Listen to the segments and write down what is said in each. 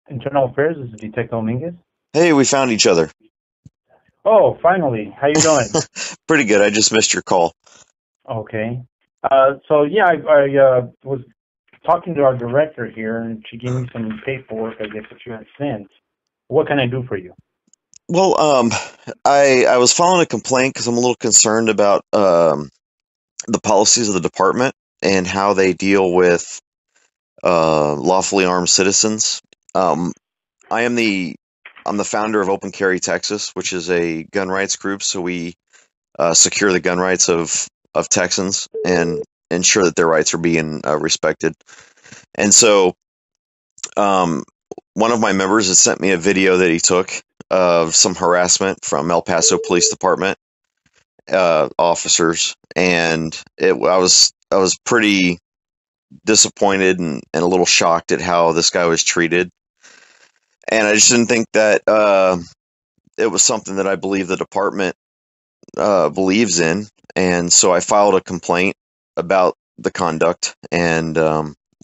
Internal Affairs, this is Detective Dominguez. Hey, we found each other. Oh, finally. How you doing? Pretty good. I just missed your call. Okay. So yeah, I was talking to our director here, and she gave me some paperwork, I guess, that you had sent. What can I do for you? Well, I was filing a complaint because I'm a little concerned about the policies of the department and how they deal with lawfully armed citizens. Um, I am I'm the founder of Open Carry Texas, which is a gun rights group. So we secure the gun rights of Texans and ensure that their rights are being respected. And so Um, one of my members had sent me a video that he took of some harassment from El Paso Police Department officers, and I was pretty disappointed and a little shocked at how this guy was treated, and I just didn't think that it was something that I believe the department believes in, and so I filed a complaint about the conduct and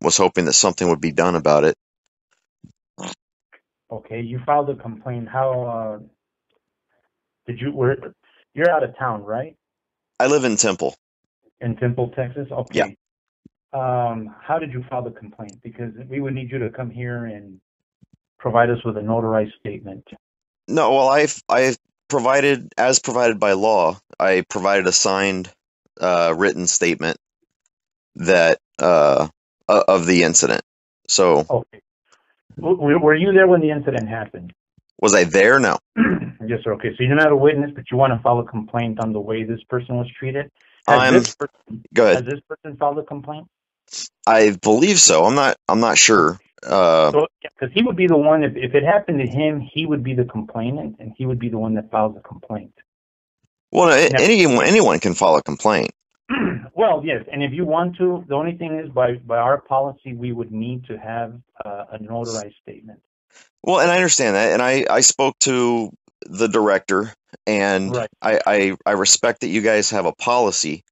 was hoping that something would be done about it. Okay, you filed a complaint. How did you? You're out of town, right? I live in Temple. In Temple, Texas. Yeah. Okay. How did you file the complaint? Because we would need you to come here and provide us with a notarized statement. No, well, I provided, as provided by law, I provided a signed written statement that of the incident. So Okay. Were you there when the incident happened? was I there? No. Yes, sir. Okay, so you're not a witness, but you want to file a complaint on the way this person was treated. Has I'm this person Go has ahead. this person filed a complaint? I believe so. I'm not sure. So, because he would be the one, if it happened to him, he would be the complainant, and he would be the one that files the complaint. Well, Now, anyone can file a complaint. well, yes, and if you want to, the only thing is by our policy, we would need to have a notarized statement. Well, and I understand that, and I spoke to the director, and Right. I respect that you guys have a policy,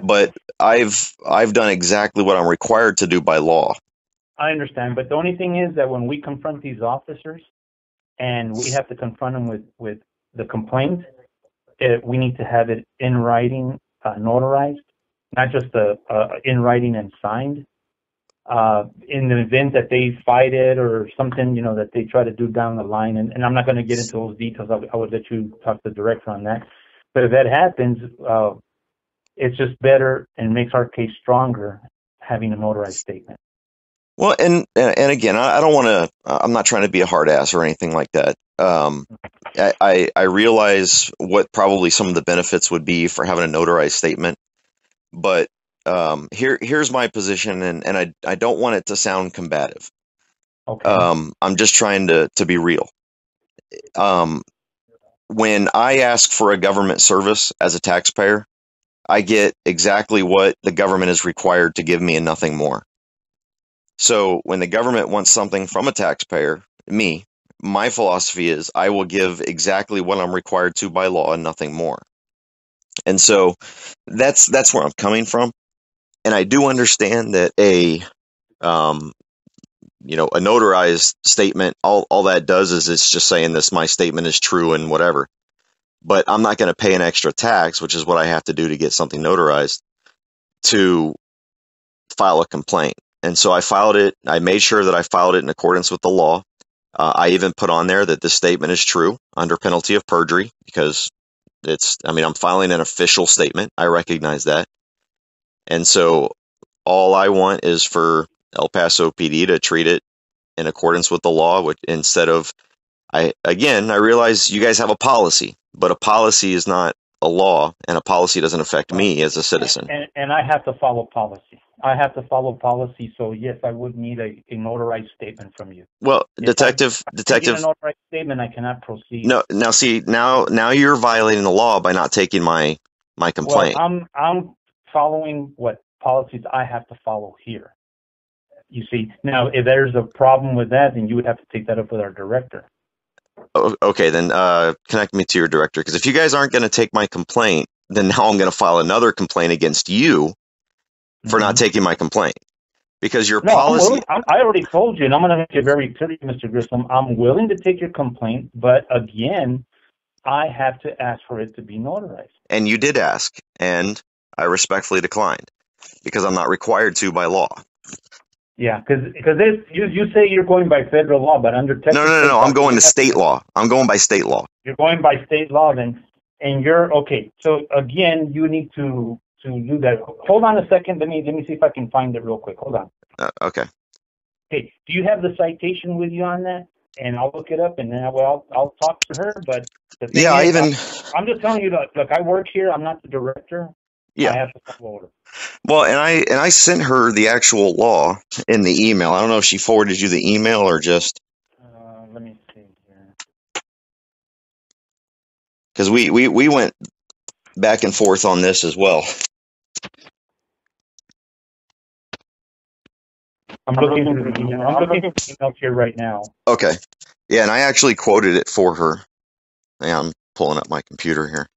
but I've done exactly what I'm required to do by law. I understand, but the only thing is that when we confront these officers, and we have to confront them with the complaint, we need to have it in writing, notarized, not just in writing and signed. In the event that they fight it or something, that they try to do down the line, and I'm not going to get into those details. I would let you talk to the director on that. But if that happens, it's just better and makes our case stronger having a notarized statement. Well, and again, I don't want to. I'm not trying to be a hard ass or anything like that. I realize what probably some of the benefits would be for having a notarized statement, but here's my position, and I don't want it to sound combative. Okay. I'm just trying to be real. Um, when I ask for a government service as a taxpayer, I get exactly what the government is required to give me and nothing more. So when the government wants something from a taxpayer, my philosophy is I will give exactly what I'm required to by law and nothing more. And so that's where I'm coming from. And I do understand that um, a notarized statement, all that does is it's just saying this, my statement is true and whatever. But I'm not going to pay an extra tax, which is what I have to do to get something notarized, to file a complaint. And so I filed it. I made sure that I filed it in accordance with the law. I even put on there that this statement is true under penalty of perjury because I'm filing an official statement. I recognize that. And so all I want is for El Paso PD to treat it in accordance with the law, which instead of, I realize you guys have a policy, but a policy is not a law, and a policy doesn't affect Right. me as a citizen. And I have to follow policy. I have to follow policy. So yes, I would need a notarized statement from you. Well, If I get a detective, notarized statement, I cannot proceed. no, now see, now you're violating the law by not taking my Well, complaint. I'm following what policies I have to follow here. You see, now if there's a problem with that, then you would have to take that up with our director. Okay, then connect me to your director, because if you guys aren't going to take my complaint, then now I'm going to file another complaint against you for not Hmm. taking my complaint. Because your No, I'm policy, willing. I already told you, and I'm going to make it very clear, Mr. Grissom. I'm willing to take your complaint, but again, I have to ask for it to be notarized. and you did ask, and I respectfully declined because I'm not required to by law. Yeah, because you say you're going by federal law, but under Texas No. state law, I'm going you to have state law. I'm going by state law. you're going by state law then, and you're okay. So again, you need to do that. Hold on a second. Let me see if I can find it real quick. Hold on. Okay. Okay, do you have the citation with you on that? And I'll look it up, and then I'll talk to her. But the thing Yeah, is, I'm just telling you, look, I work here. I'm not the director. yeah. I have to follow order. Well, and I sent her the actual law in the email. I don't know if she forwarded you the email or just Let me see here. because we went back and forth on this as well. I'm looking through the email. I'm looking through the emails here right now. Okay. Yeah, and I actually quoted it for her. Yeah, I'm pulling up my computer here.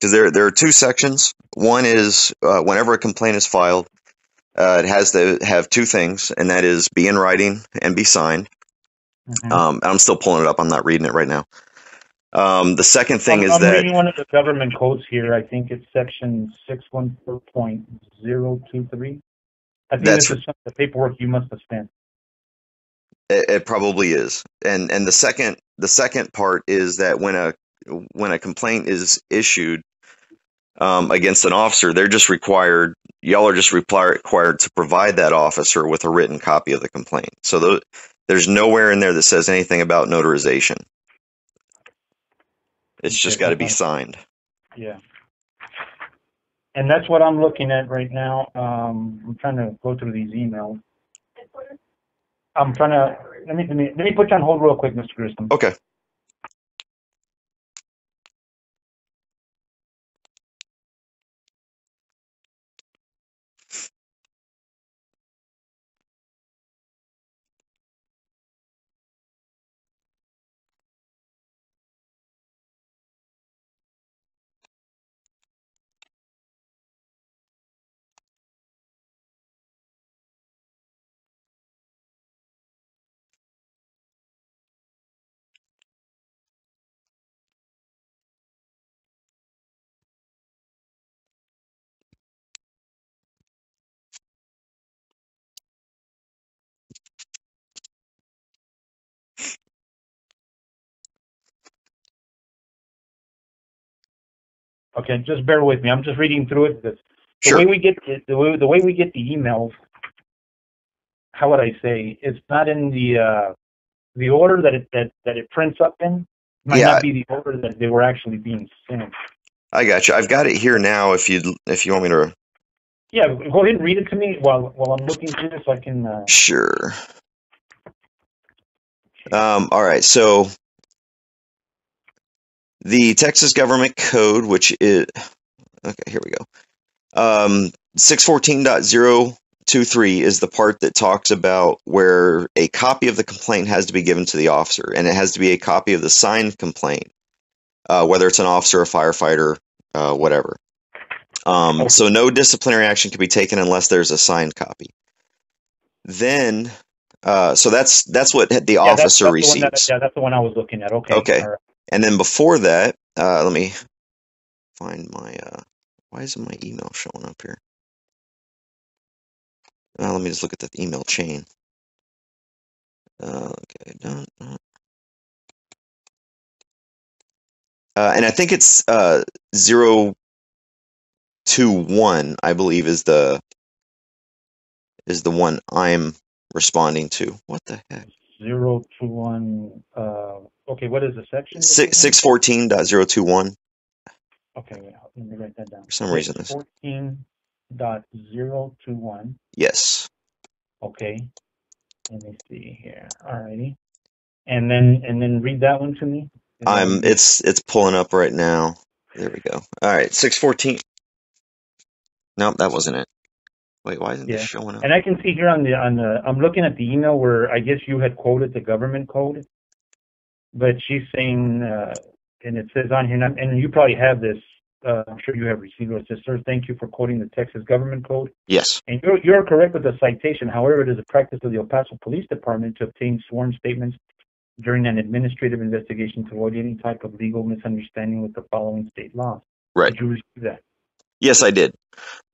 Because there are two sections. One is whenever a complaint is filed, it has to have two things, and that is be in writing and be signed. Mm-hmm. I'm still pulling it up. I'm not reading it right now. The second thing is I'm that reading one of the government codes here. I think it's section 614.023. I think that's this is some of the paperwork you must have spent. it probably is. And the second part is that when a complaint is issued against an officer, y'all are just required to provide that officer with a written copy of the complaint. So there's nowhere in there that says anything about notarization. It's just got to be signed. Yeah. And that's what I'm looking at right now. I'm trying to go through these emails. I'm trying to let me put you on hold real quick, Mr. Grissom. Okay. Okay, just bear with me. I'm just reading through it. The Sure. way we get the way we get the emails, how would I say? It's not in the order that it prints up in. Might Yeah, not be the order that they were actually being sent. I got you. I've got it here now. If you want me to. Yeah, go ahead and read it to me while I'm looking through this. So I can. Sure. All right. So the Texas Government Code, which is okay. Here we go. 614.023 is the part that talks about where a copy of the complaint has to be given to the officer, and it has to be a copy of the signed complaint, whether it's an officer, a firefighter, whatever. So no disciplinary action can be taken unless there's a signed copy. Then, so that's what the officer receives. That's the one I was looking at. Okay. Okay. All right. And then before that, let me find my. Why isn't my email showing up here? Let me just look at the email chain. Okay, done. And I think it's 021, I believe, is the one I'm responding to. What the heck? 021. Okay, what is the section? 614.021. Okay, wait, let me write that down. For some reason, this. 614.021. Yes. Okay. Let me see here. Alrighty. And then read that one to me. It's pulling up right now. There we go. All right, 614. No, that wasn't it. Wait, why isn't this Yeah. showing up? And I can see here I'm looking at the email where I guess you had quoted the government code, but she's saying, and it says on here, and you probably have this, I'm sure you have received it. It says, "Sir, thank you for quoting the Texas government code." Yes. And you're correct with the citation. However, it is a practice of the El Paso Police Department to obtain sworn statements during an administrative investigation to avoid any type of legal misunderstanding with the following state laws. Right. Did you receive that? Yes, I did.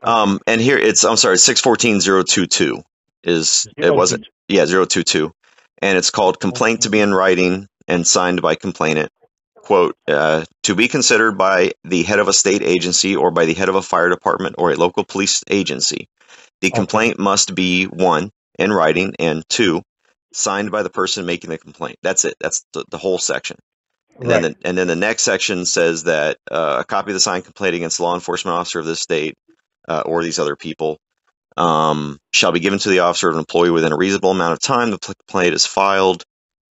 And here I'm sorry, 614-022 is, it wasn't, 022. And it's called complaint to be in writing and signed by complainant. Quote, to be considered by the head of a state agency or by the head of a fire department or a local police agency. The complaint must be 1, in writing, and 2, signed by the person making the complaint. That's it. That's the whole section. And then the next section says that a copy of the signed complaint against the law enforcement officer of this state or these other people shall be given to the officer of an employee within a reasonable amount of time. The complaint is filed.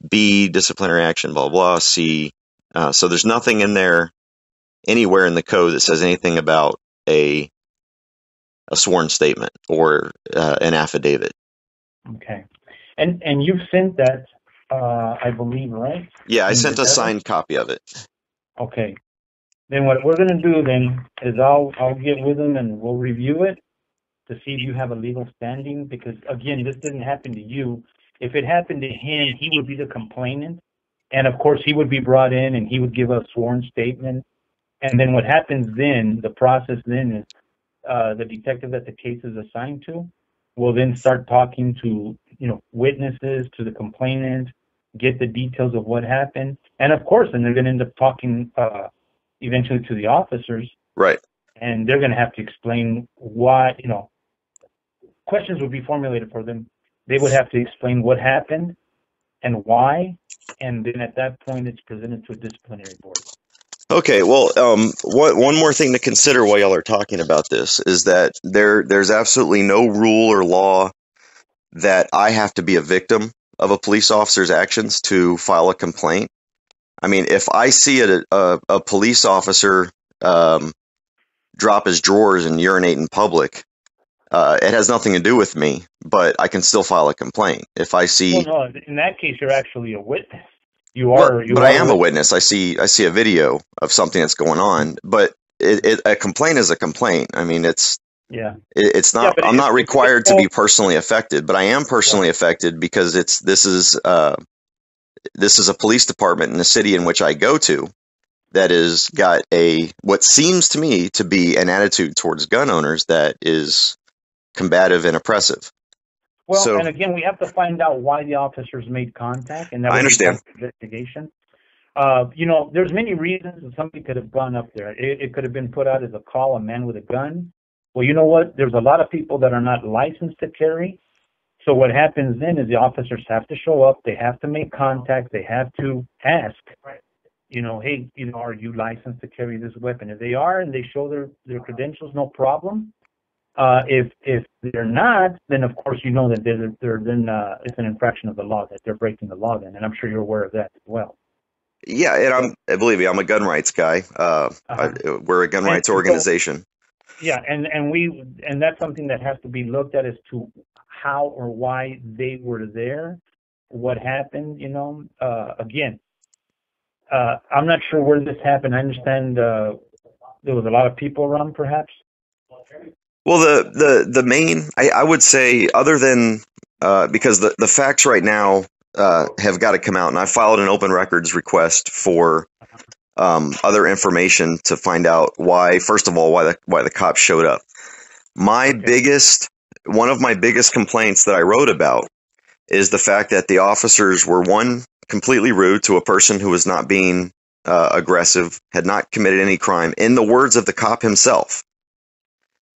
B, disciplinary action, blah, blah. C, so there's nothing in there anywhere in the code that says anything about a sworn statement or an affidavit. Okay. And you've sent that, I believe, right? Yeah, I sent a signed copy of it. Okay. Then what we're going to do then is I'll get with him and we'll review it to see if you have a legal standing, because again, this didn't happen to you. If it happened to him, he would be the complainant, and of course he would be brought in and he would give a sworn statement. And then what happens then, the process then is the detective that the case is assigned to will then start talking to, witnesses, to the complainant, get the details of what happened. And of course, then they're going to end up talking eventually to the officers. Right. And they're going to have to explain why, questions would be formulated for them. They would have to explain what happened and why. And then at that point, it's presented to a disciplinary board. Okay, well, one more thing to consider while y'all are talking about this is that there's absolutely no rule or law that I have to be a victim of a police officer's actions to file a complaint. I mean, if I see a police officer drop his drawers and urinate in public, it has nothing to do with me, but I can still file a complaint. If I see... Well, no, in that case, you're actually a witness. But I am a witness. I see a video of something that's going on, but a complaint is a complaint. I mean, it's not. I'm not required to be personally affected, but I am personally affected because this is a police department in the city in which I go to that has got what seems to me to be an attitude towards gun owners that is combative and oppressive. Well, and again, we have to find out why the officers made contact, and that I understand. Investigation. There's many reasons that somebody could have gone up there. It could have been put out as a call, a man with a gun. Well, you know what? There's a lot of people that are not licensed to carry. So what happens then is the officers have to show up. They have to make contact. They have to ask, hey, are you licensed to carry this weapon? If they are and they show their credentials, no problem. If they're not, then of course that it's an infraction of the law, that they're breaking the law then, and I'm sure you're aware of that as well. Yeah, and believe me, I'm a gun rights guy. We're a gun rights organization. Yeah, and that's something that has to be looked at as to how or why they were there, what happened. Again, I'm not sure where this happened. I understand there was a lot of people around, perhaps. Well, the main, I would say, other than because the facts right now have got to come out, and I filed an open records request for other information to find out why the cops showed up. One of my biggest complaints that I wrote about is the fact that the officers were, one, completely rude to a person who was not being aggressive, had not committed any crime, in the words of the cop himself.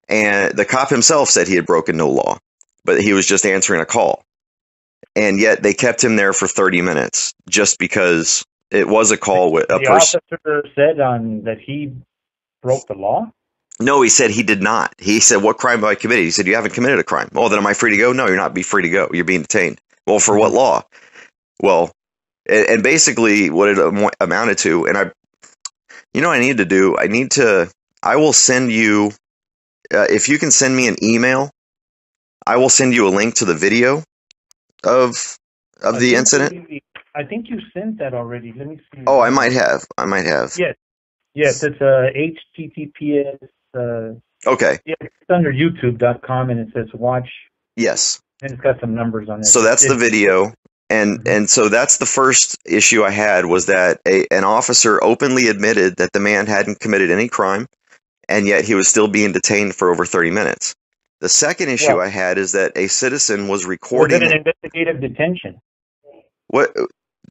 And the cop himself said he had broken no law, but he was just answering a call. And yet they kept him there for 30 minutes just because it was a call with a person. The officer said that he broke the law? No, he said he did not. He said, "What crime have I committed?" He said, "You haven't committed a crime." "Oh, then am I free to go?" "No, you're not free to go. You're being detained." "Well, for what law?" Well, and basically what it amounted to, and what I need to do, I will send you if you can send me an email, I will send you a link to the video of the incident. I think you sent that already. Let me see. Oh, I might have. Yes. Yes, it's HTTPS. Okay. Yeah, it's under YouTube.com, and it says watch. Yes. And it's got some numbers on it. So that's the video. And so that's the first issue I had, was that an officer openly admitted that the man hadn't committed any crime, and yet he was still being detained for over 30 minutes. The second issue I had is that a citizen was recording. Was it an investigative detention? What?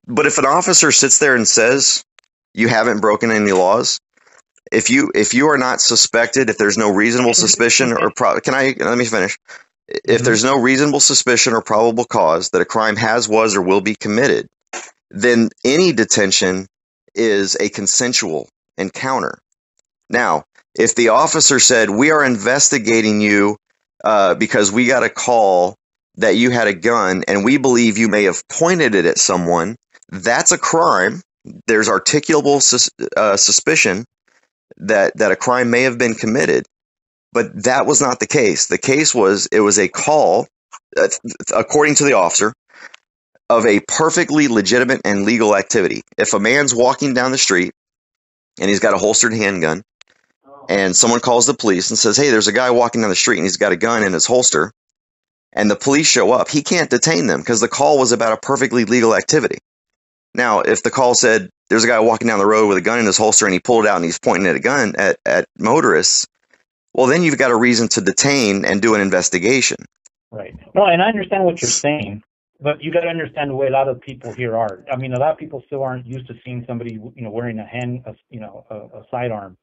But if an officer sits there and says you haven't broken any laws, if you are not suspected, if there's no reasonable suspicion or let me finish. If there's no reasonable suspicion or probable cause that a crime has, was, or will be committed, then any detention is a consensual encounter. Now, if the officer said, we are investigating you because we got a call that you had a gun and we believe you may have pointed it at someone, that's a crime. There's articulable suspicion that a crime may have been committed. But that was not the case. The case was, it was a call, according to the officer, of a perfectly legitimate and legal activity. If a man's walking down the street and he's got a holstered handgun, and someone calls the police and says, hey, there's a guy walking down the street and he's got a gun in his holster, and the police show up, he can't detain them because the call was about a perfectly legal activity. Now, if the call said there's a guy walking down the road with a gun in his holster and he pulled it out and he's pointing at a gun at motorists, well, then you've got a reason to detain and do an investigation. Right. No, and I understand what you're saying, but you got to understand the way a lot of people here are. I mean, a lot of people still aren't used to seeing somebody, wearing a sidearm.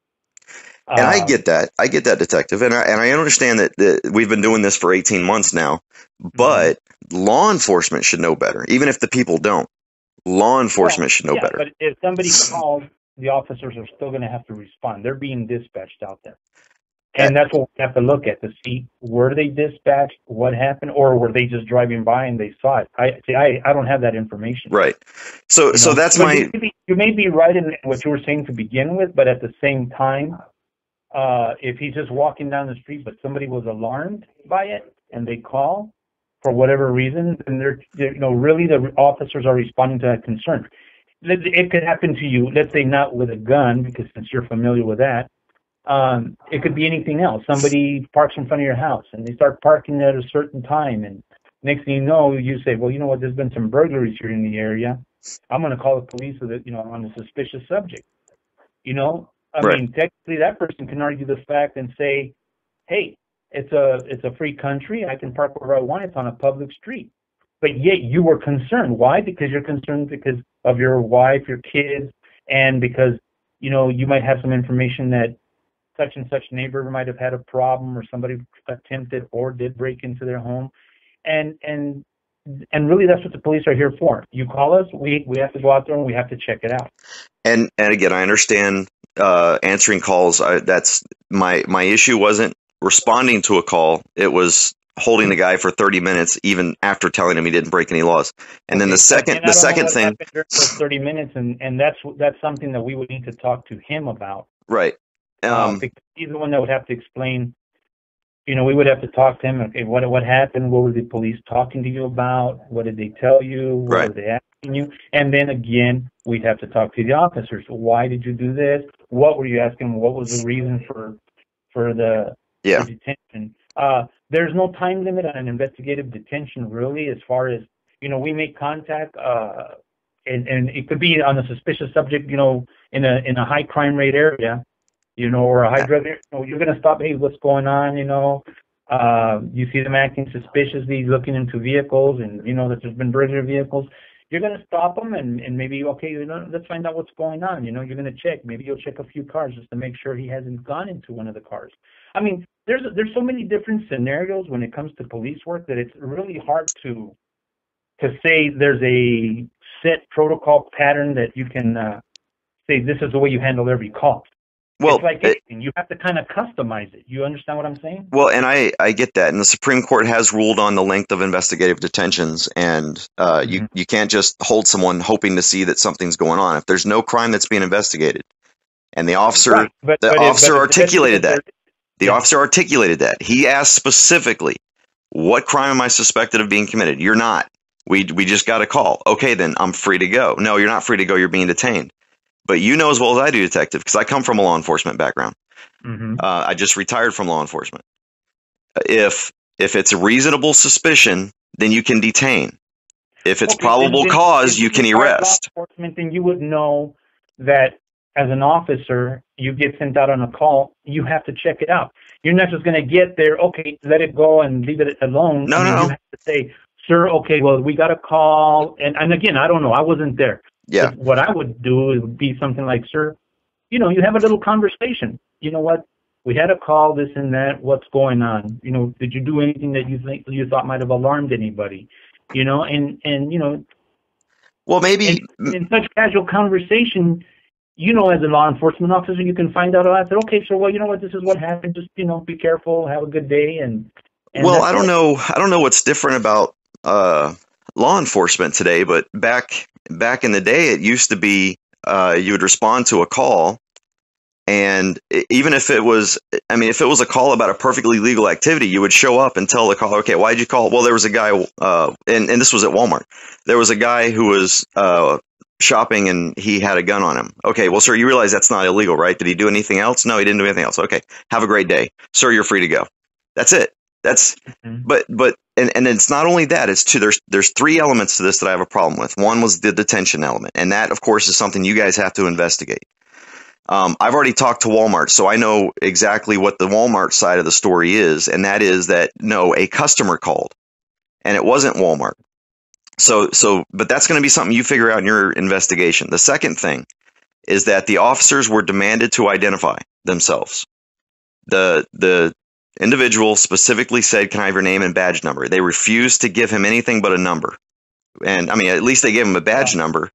And I get that. I get that, Detective. And I understand that we've been doing this for 18 months now, but law enforcement should know better, even if the people don't. Law enforcement should know better. But if somebody calls, the officers are still going to have to respond. They're being dispatched out there. And that's what we have to look at to see, were they dispatched, what happened, or were they just driving by and they saw it? I don't have that information. Right. So that's you may be right in what you were saying to begin with, but at the same time, if he's just walking down the street, but somebody was alarmed by it and they call for whatever reason, then really the officers are responding to that concern. It could happen to you, let's say not with a gun, because since you're familiar with that. It could be anything else. Somebody parks in front of your house and they start parking at a certain time, and next thing you know, you say, well, you know what, there's been some burglaries here in the area. I'm going to call the police with it, on a suspicious subject. I mean, technically that person can argue the fact and say, hey, it's a free country. I can park wherever I want. It's on a public street. But yet you were concerned. Why? Because you're concerned because of your wife, your kids, and because, you might have some information that such and such neighbor might have had a problem, or somebody attempted or did break into their home. And really that's what the police are here for. You call us, we have to go out there and we have to check it out. And again, I understand answering calls. That's my issue wasn't responding to a call. It was holding the guy for 30 minutes, even after telling him he didn't break any laws. And then the second thing, for 30 minutes, and that's something that we would need to talk to him about. Right. Because he's the one that would have to explain. We would have to talk to him. Okay, what happened? What were the police talking to you about? What did they tell you? What were they asking you? And then again, we'd have to talk to the officers. Why did you do this? What were you asking? What was the reason for the detention? There's no time limit on an investigative detention, really, as far as we make contact, and it could be on a suspicious subject, in a high crime rate area. Or a high drug, you're going to stop, hey, what's going on, you see them acting suspiciously, looking into vehicles, and, that there's been burglary vehicles. You're going to stop them and maybe, okay, let's find out what's going on. You're going to check. Maybe you'll check a few cars just to make sure he hasn't gone into one of the cars. I mean, there's so many different scenarios when it comes to police work that it's really hard to say there's a set protocol pattern that you can say this is the way you handle every call. Well, it's like anything. You have to kind of customize it. You understand what I'm saying? Well, and I get that. And the Supreme Court has ruled on the length of investigative detentions. And you can't just hold someone hoping to see that something's going on. If there's no crime that's being investigated, and the officer articulated that. The officer articulated that. He asked specifically, what crime am I suspected of being committed? You're not. We just got a call. Okay, then I'm free to go. No, you're not free to go. You're being detained. But you know as well as I do, detective, because I come from a law enforcement background. I just retired from law enforcement. If it's a reasonable suspicion, then you can detain. If it's probable cause, you can arrest. Law enforcement, then you would know that as an officer, you get sent out on a call, you have to check it out. You're not just going to get there, okay, let it go and leave it alone. No. You have to say, sir, okay, well, we got a call. And again, I don't know. I wasn't there. Yeah. But what I would do would be something like, sir, you have a little conversation. You know what? We had a call, this and that. What's going on? Did you do anything that you thought might have alarmed anybody? Well, maybe in such casual conversation, as a law enforcement officer, you can find out. I said, okay, so well, you know what? This is what happened. Just be careful. Have a good day. And well, I don't know. I don't know what's different about law enforcement today, but back in the day, it used to be you would respond to a call. And even if it was a call about a perfectly legal activity, you would show up and tell the caller, okay, why'd you call? Well, there was a guy, and this was at Walmart. There was a guy who was shopping and he had a gun on him. Okay, well, sir, you realize that's not illegal, right? Did he do anything else? No, he didn't do anything else. Okay, have a great day. Sir, you're free to go. That's it. That's, but it's not only that, it's two, there's three elements to this that I have a problem with. One was the detention element. And that, of course, is something you guys have to investigate. I've already talked to Walmart, so I know exactly what the Walmart side of the story is, and that is that, no, a customer called, and it wasn't Walmart. But that's going to be something you figure out in your investigation. The second thing is that the officers were demanded to identify themselves. The individual specifically said, can I have your name and badge number? They refused to give him anything but a number. And, at least they gave him a badge number.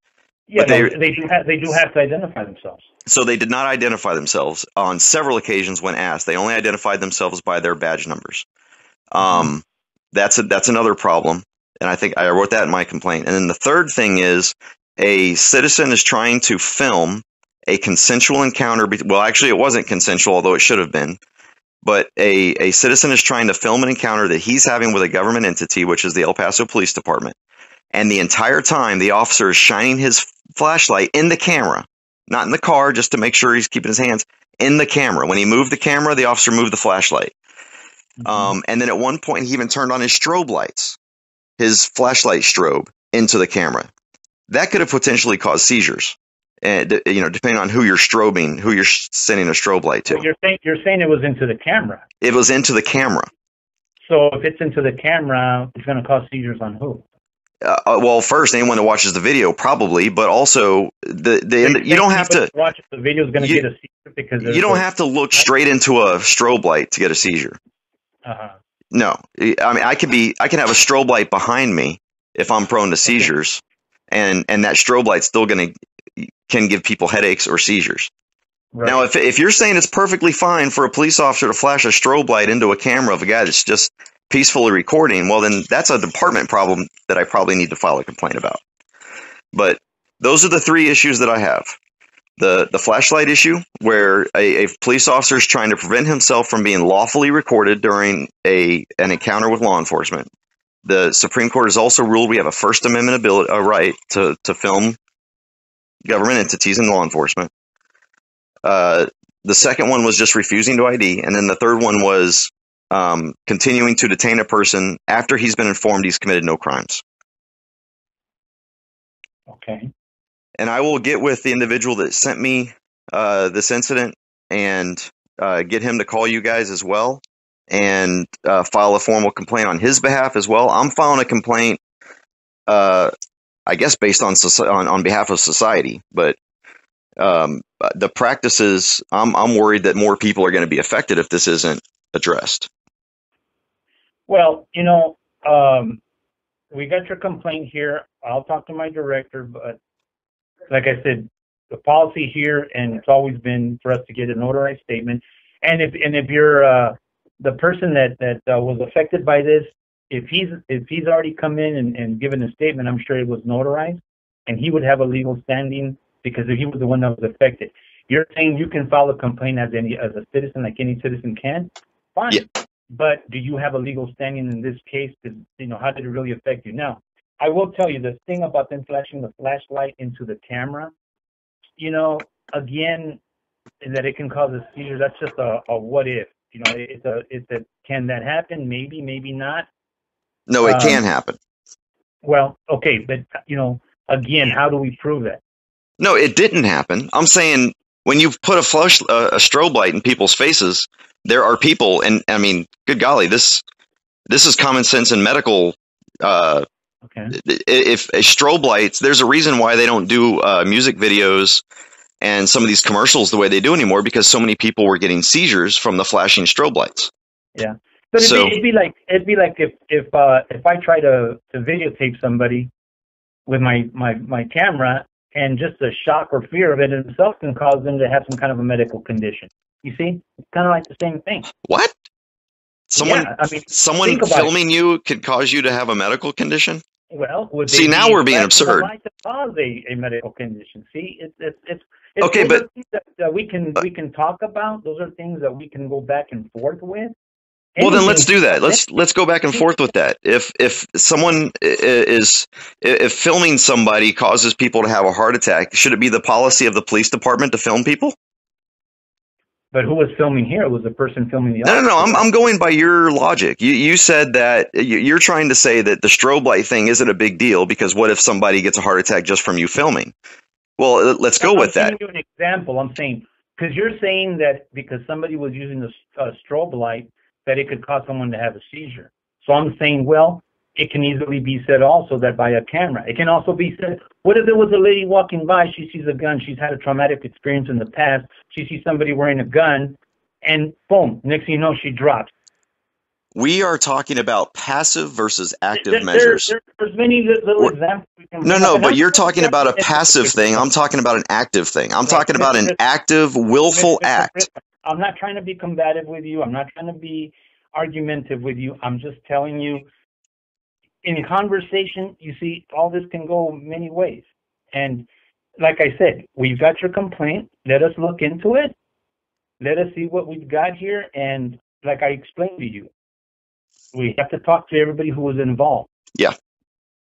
Yeah, they do have to identify themselves. So they did not identify themselves on several occasions when asked. They only identified themselves by their badge numbers. That's another problem. And I think I wrote that in my complaint. And then the third thing is a citizen is trying to film a consensual encounter. Well, actually, it wasn't consensual, although it should have been. But a citizen is trying to film an encounter that he's having with a government entity, which is the El Paso Police Department. And the entire time, the officer is shining his flashlight in the camera, not in the car, just to make sure he's keeping his hands in the camera. When he moved the camera, the officer moved the flashlight. And then at one point, he even turned on his strobe lights, his flashlight strobe, into the camera. That could have potentially caused seizures, depending on who you're strobing, who you're sending a strobe light to. So you're saying it was into the camera. It was into the camera. So if it's into the camera, it's going to cause seizures on who? Well, first, anyone that watches the video probably, but also you don't have to watch the video is going to get a seizure because you don't have to look straight into a strobe light to get a seizure. No, I can have a strobe light behind me if I'm prone to seizures, and that strobe light still can give people headaches or seizures. Right. Now, if you're saying it's perfectly fine for a police officer to flash a strobe light into a camera of a guy that's just peacefully recording, well, then that's a department problem that I probably need to file a complaint about. But those are the three issues that I have. The flashlight issue, where a police officer is trying to prevent himself from being lawfully recorded during an encounter with law enforcement. The Supreme Court has also ruled we have a First Amendment right to film government entities and law enforcement. The second one was just refusing to ID, and then the third one was continuing to detain a person after he's been informed he's committed no crimes. Okay. And I will get with the individual that sent me this incident and get him to call you guys as well and file a formal complaint on his behalf as well. I'm filing a complaint, I guess, based on behalf of society, but the practices, I'm worried that more people are going to be affected if this isn't addressed. Well, we got your complaint here. I'll talk to my director, but like I said, the policy here, and it's always been for us to get a notarized statement. And if you're the person that was affected by this, if he's already come in and given a statement, I'm sure it was notarized, and he would have a legal standing because he was the one that was affected. You're saying you can file a complaint as a citizen, like any citizen can. Fine. Yeah. But do you have a legal standing in this case? How did it really affect you? Now, I will tell you the thing about them flashing the flashlight into the camera, again, that it can cause a seizure. That's just a what if. It's a can that happen? Maybe, maybe not. No, it can happen. Well, okay, but again, how do we prove that? No, it didn't happen. I'm saying when you put a strobe light in people's faces, there are people, and I mean, good golly, this is common sense in medical. Okay. If strobe lights, there's a reason why they don't do music videos and some of these commercials the way they do anymore, because so many people were getting seizures from the flashing strobe lights. Yeah, but it'd be like if I try to videotape somebody with my camera, and just the shock or fear of it itself can cause them to have some kind of a medical condition. You see, it's kind of like the same thing. What? Someone filming you could cause you to have a medical condition? Well, see, now we're being absurd. To cause a medical condition. See, it's okay, but that we can talk about. Those are things that we can go back and forth with. Well, then let's do that. Let's go back and forth with that. If someone if filming somebody causes people to have a heart attack, should it be the policy of the police department to film people? But who was filming here? It was the person filming the officer. No. I'm going by your logic. You said that you're trying to say that the strobe light thing isn't a big deal because what if somebody gets a heart attack just from you filming? Well, let's go with that. I'm giving you an example. I'm saying because you're saying that because somebody was using a strobe light, that it could cause someone to have a seizure. So I'm saying, well, it can easily be said also that by a camera. It can also be said, what if there was a lady walking by, she sees a gun, she's had a traumatic experience in the past, she sees somebody wearing a gun, and boom, next thing you know, she drops. We are talking about passive versus active measures. There's many little examples. No, but you're talking about a passive thing. I'm talking about an active thing. I'm talking about an active, willful act. I'm not trying to be combative with you. I'm not trying to be argumentative with you. I'm just telling you, in conversation, you see, all this can go many ways. And like I said, we've got your complaint. Let us look into it. Let us see what we've got here. And like I explained to you, we have to talk to everybody who was involved. Yeah.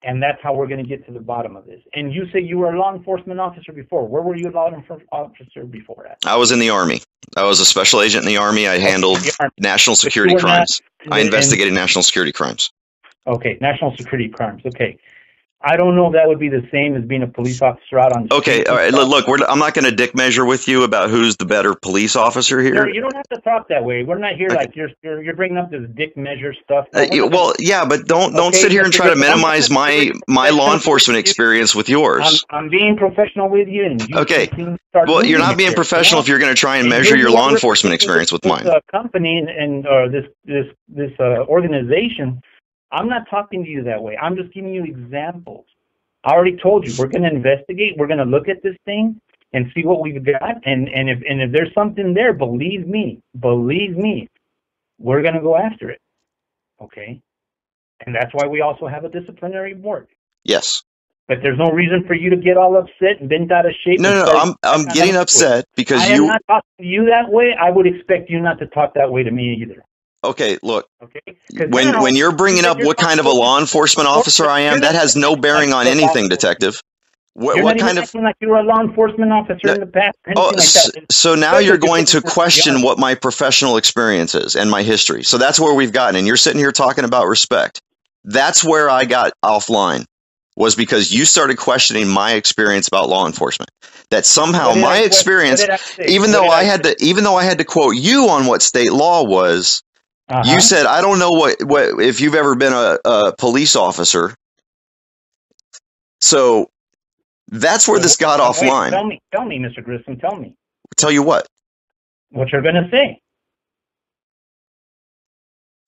And that's how we're going to get to the bottom of this. And you say you were a law enforcement officer before. Where were you a law enforcement officer before that? I was in the Army. I was a special agent in the Army. I handled national security crimes. I investigated national security crimes. Okay, national security crimes. Okay. I don't know if that would be the same as being a police officer out on the street. Okay, all right. Look, I'm not going to dick measure with you about who's the better police officer here. No, you don't have to talk that way. We're not here like you're bringing up this dick measure stuff. Well, yeah, but don't sit here and try to minimize my law enforcement experience with yours. I'm being professional with you. And okay. Well, you're not being professional if you're going to try and measure your law enforcement experience with mine. This company and this organization. I'm not talking to you that way. I'm just giving you examples. I already told you, we're going to investigate. We're going to look at this thing and see what we've got. And if there's something there, believe me, we're going to go after it. Okay? And that's why we also have a disciplinary board. Yes. But there's no reason for you to get all upset and bent out of shape. No, I'm getting upset because I am not talking to you that way. I would expect you not to talk that way to me either. Okay, look, when you're bringing up what kind of a law enforcement officer I am, that has no bearing on anything, detective. What kind of like you were a law enforcement officer in the past? Like that. So now you're going to question what my professional experience is and my history. So that's where we've gotten. And you're sitting here talking about respect. That's where I got offline, was because you started questioning my experience about law enforcement. That somehow my experience, even though I had to quote you on what state law was. You said, I don't know what if you've ever been a police officer. So that's where this got offline. Tell me, Mr. Grissom, tell me. Tell you what? What you're going to say.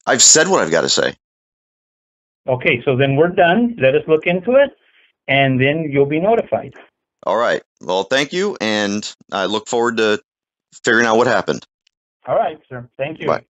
I've said what I've got to say. Okay, so then we're done. Let us look into it, and then you'll be notified. All right. Well, thank you, and I look forward to figuring out what happened. All right, sir. Thank you. Bye.